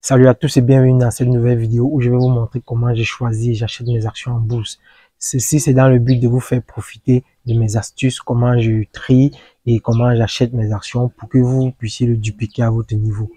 Salut à tous et bienvenue dans cette nouvelle vidéo où je vais vous montrer comment j'ai choisi et j'achète mes actions en bourse. Ceci, c'est dans le but de vous faire profiter de mes astuces, comment je trie et comment j'achète mes actions pour que vous puissiez le dupliquer à votre niveau.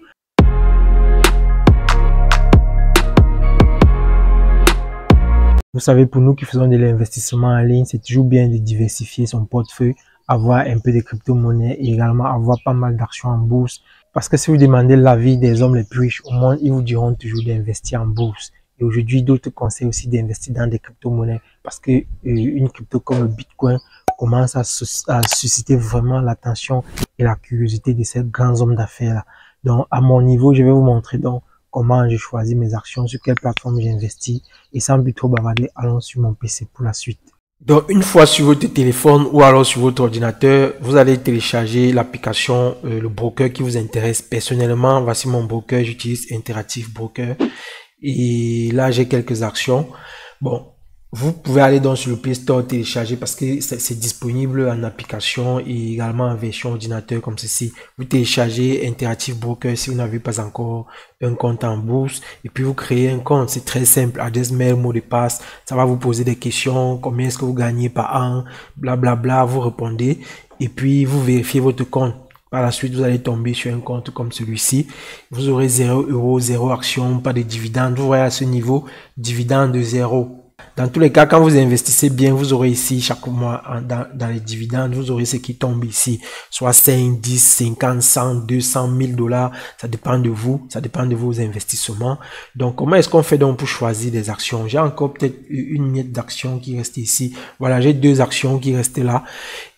Vous savez, pour nous qui faisons de l'investissement en ligne, c'est toujours bien de diversifier son portefeuille, avoir un peu de crypto-monnaie et également avoir pas mal d'actions en bourse. Parce que si vous demandez l'avis des hommes les plus riches au monde, ils vous diront toujours d'investir en bourse. Et aujourd'hui, d'autres conseillent aussi d'investir dans des crypto-monnaies parce que une crypto comme le Bitcoin commence à susciter vraiment l'attention et la curiosité de ces grands hommes d'affaires-là. Donc, à mon niveau, je vais vous montrer donc comment je choisis mes actions, sur quelle plateforme j'investis. Et sans but trop bavarder, allons sur mon PC pour la suite. Donc, une fois sur votre téléphone ou alors sur votre ordinateur, vous allez télécharger l'application, le broker qui vous intéresse. Personnellement, voici mon broker, j'utilise Interactive Broker. Et là, j'ai quelques actions. Bon, vous pouvez aller donc sur le Play Store télécharger parce que c'est disponible en application et également en version ordinateur comme ceci. Vous téléchargez Interactive Broker si vous n'avez pas encore un compte en bourse et puis vous créez un compte. C'est très simple, adresse mail, mot de passe. Ça va vous poser des questions, combien est-ce que vous gagnez par an, blablabla, vous répondez et puis vous vérifiez votre compte. Par la suite, vous allez tomber sur un compte comme celui-ci. Vous aurez 0 euros, 0 action, pas de dividendes. Vous voyez à ce niveau, dividende de 0. Dans tous les cas, quand vous investissez bien, vous aurez ici chaque mois dans les dividendes, vous aurez ce qui tombe ici, soit 5, 10, 50, 100, 200, 1000 dollars. Ça dépend de vous, ça dépend de vos investissements. Donc, comment est-ce qu'on fait donc pour choisir des actions? J'ai encore peut-être une miette d'actions qui reste ici. Voilà, j'ai 2 actions qui restent là.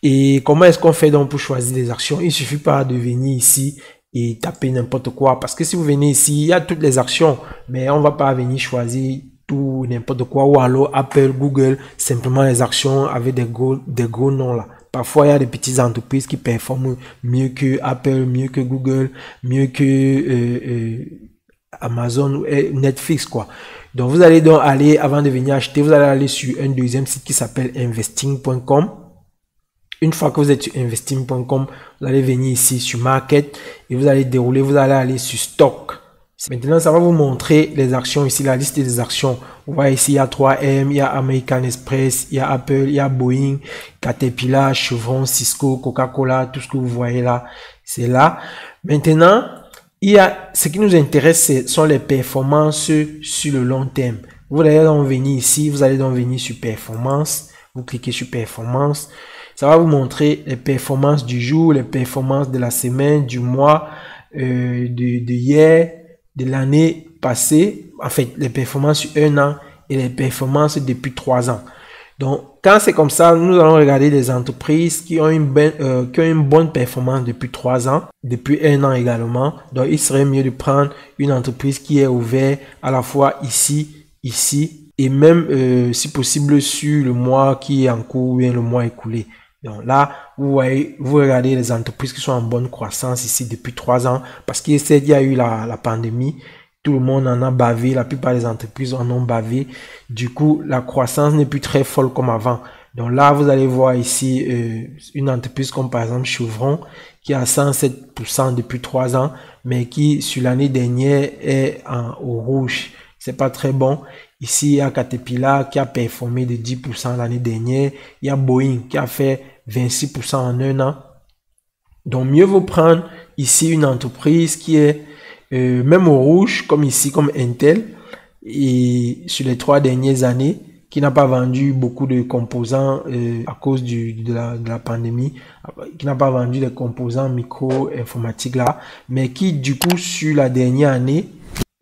Et comment est-ce qu'on fait donc pour choisir des actions? Il suffit pas de venir ici et taper n'importe quoi. Parce que si vous venez ici, il y a toutes les actions, mais on va pas venir choisir tout n'importe quoi, ou alors Apple, Google, simplement les actions avec des gros noms là. Parfois, il y a des petites entreprises qui performent mieux que Apple, mieux que Google, mieux que Amazon ou Netflix, quoi. Donc, vous allez donc aller, avant de venir acheter, vous allez aller sur un deuxième site qui s'appelle investing.com. Une fois que vous êtes sur investing.com, vous allez venir ici sur Market et vous allez dérouler, vous allez aller sur Stock. Maintenant, ça va vous montrer les actions ici, la liste des actions. Vous voyez ici, il y a 3M, il y a American Express, il y a Apple, il y a Boeing, Caterpillar, Chevron, Cisco, Coca-Cola, tout ce que vous voyez là, c'est là. Maintenant, il y a, ce qui nous intéresse, ce sont les performances sur le long terme. Vous allez donc venir ici, vous allez donc venir sur Performance, vous cliquez sur Performance. Ça va vous montrer les performances du jour, les performances de la semaine, du mois, de hier, de l'année passée, en fait, les performances sur un an et les performances depuis 3 ans. Donc, quand c'est comme ça, nous allons regarder les entreprises qui ont une bonne performance depuis 3 ans, depuis 1 an également. Donc, il serait mieux de prendre une entreprise qui est ouverte à la fois ici, ici, et même, si possible, sur le mois qui est en cours ou bien le mois écoulé. Donc là, vous voyez, vous regardez les entreprises qui sont en bonne croissance ici depuis 3 ans parce qu'il y a eu la pandémie. Tout le monde en a bavé, la plupart des entreprises en ont bavé. Du coup, la croissance n'est plus très folle comme avant. Donc là, vous allez voir ici une entreprise comme par exemple Chevron qui a 107% depuis 3 ans, mais qui sur l'année dernière est au rouge. C'est pas très bon. Ici, il y a Caterpillar qui a performé de 10% l'année dernière. Il y a Boeing qui a fait 26% en 1 an. Donc, mieux vaut prendre ici une entreprise qui est même au rouge, comme ici, comme Intel, et sur les 3 dernières années, qui n'a pas vendu beaucoup de composants à cause de la pandémie, qui n'a pas vendu des composants micro-informatiques là, mais qui, du coup, sur la dernière année,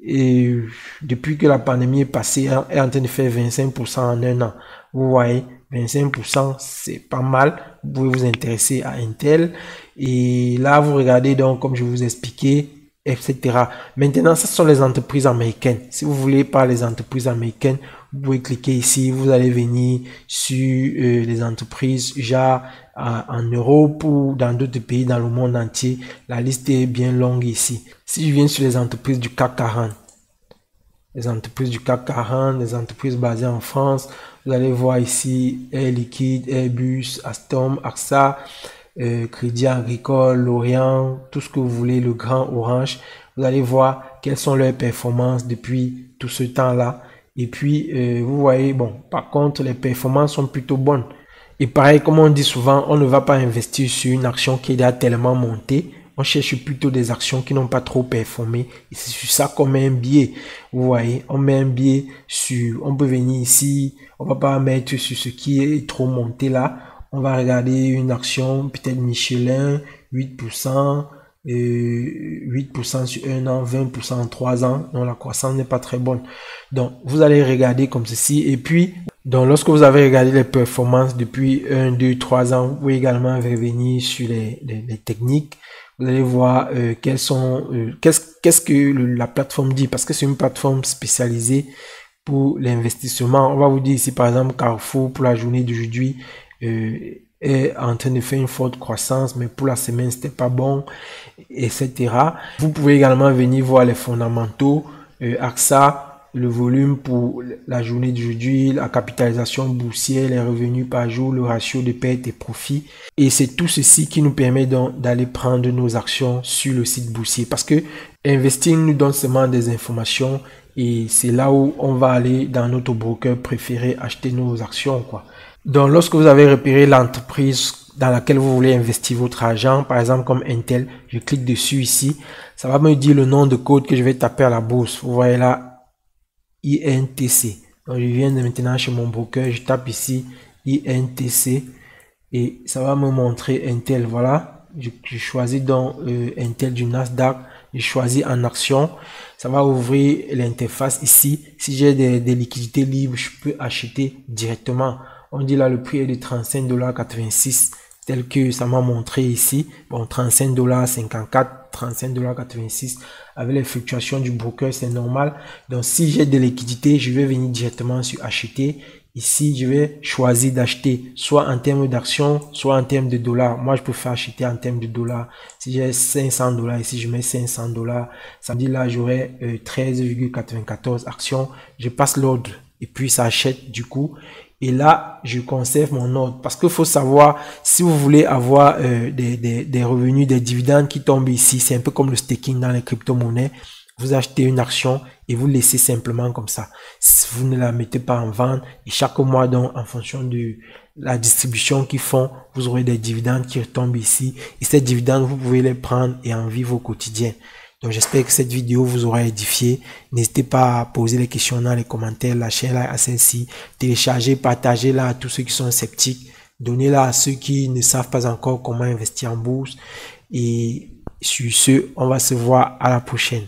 et depuis que la pandémie est passée, est en train de faire 25% en 1 an. Vous voyez, 25%, c'est pas mal. Vous pouvez vous intéresser à Intel. Et là, vous regardez donc, comme je vous expliquais, etc. Maintenant, ce sont les entreprises américaines. Si vous voulez pas les entreprises américaines, vous pouvez cliquer ici. Vous allez venir sur les entreprises genre en Europe ou dans d'autres pays dans le monde entier. La liste est bien longue ici. Si je viens sur les entreprises du CAC 40, les entreprises du CAC 40, les entreprises basées en France, vous allez voir ici Air Liquide, Airbus, Alstom, AXA, Crédit Agricole, Lorient, tout ce que vous voulez, le Grand Orange. Vous allez voir quelles sont leurs performances depuis tout ce temps-là. Et puis, vous voyez, bon, par contre, les performances sont plutôt bonnes. Et pareil, comme on dit souvent, on ne va pas investir sur une action qui est déjà tellement montée. On cherche plutôt des actions qui n'ont pas trop performé. Et c'est sur ça qu'on met un biais. Vous voyez, on met un biais sur... On peut venir ici. On va pas mettre sur ce qui est trop monté là. On va regarder une action, peut-être Michelin, 8%. 8% sur un an, 20% en 3 ans. Donc la croissance n'est pas très bonne. Donc vous allez regarder comme ceci. Et puis, donc lorsque vous avez regardé les performances depuis 1, 2, 3 ans, vous pouvez également revenir sur les techniques. Vous allez voir qu'est-ce que la plateforme dit, parce que c'est une plateforme spécialisée pour l'investissement. On va vous dire ici par exemple Carrefour pour la journée d'aujourd'hui est en train de faire une forte croissance, mais pour la semaine c'était pas bon, etc. Vous pouvez également venir voir les fondamentaux, AXA, le volume pour la journée d'aujourd'hui, la capitalisation boursière, les revenus par jour, le ratio de pertes et profits. Et c'est tout ceci qui nous permet donc d'aller prendre nos actions sur le site boursier, parce que investir nous donne seulement des informations et c'est là où on va aller dans notre broker préféré acheter nos actions, quoi. Donc, lorsque vous avez repéré l'entreprise dans laquelle vous voulez investir votre argent, par exemple comme Intel, je clique dessus ici, ça va me dire le nom de code que je vais taper à la bourse. Vous voyez là, INTC. Donc, je viens maintenant chez mon broker, je tape ici INTC et ça va me montrer Intel. Voilà, je choisis donc Intel du Nasdaq, je choisis en action. Ça va ouvrir l'interface ici. Si j'ai des liquidités libres, je peux acheter directement. On dit là le prix est de 35,86 $, tel que ça m'a montré ici. Bon, 35,54 $, 35,86 $. Avec les fluctuations du broker, c'est normal. Donc, si j'ai des liquidités, je vais venir directement sur acheter. Ici, je vais choisir d'acheter soit en termes d'actions, soit en termes de dollars. Moi, je préfère acheter en termes de dollars. Si j'ai 500 $, ici, je mets 500 $. Ça me dit là, j'aurai 13,94 actions. Je passe l'ordre et puis ça achète du coup. Et là, je conserve mon ordre parce qu'il faut savoir, si vous voulez avoir des revenus, des dividendes qui tombent ici, c'est un peu comme le staking dans les crypto-monnaies. Vous achetez une action et vous laissez simplement comme ça. Vous ne la mettez pas en vente et chaque mois, donc, en fonction de la distribution qu'ils font, vous aurez des dividendes qui retombent ici. Et ces dividendes, vous pouvez les prendre et en vivre au quotidien. Donc, j'espère que cette vidéo vous aura édifié. N'hésitez pas à poser les questions dans les commentaires, lâchez-la à celle-ci, téléchargez, partagez-la à tous ceux qui sont sceptiques, donnez-la à ceux qui ne savent pas encore comment investir en bourse. Et sur ce, on va se voir à la prochaine.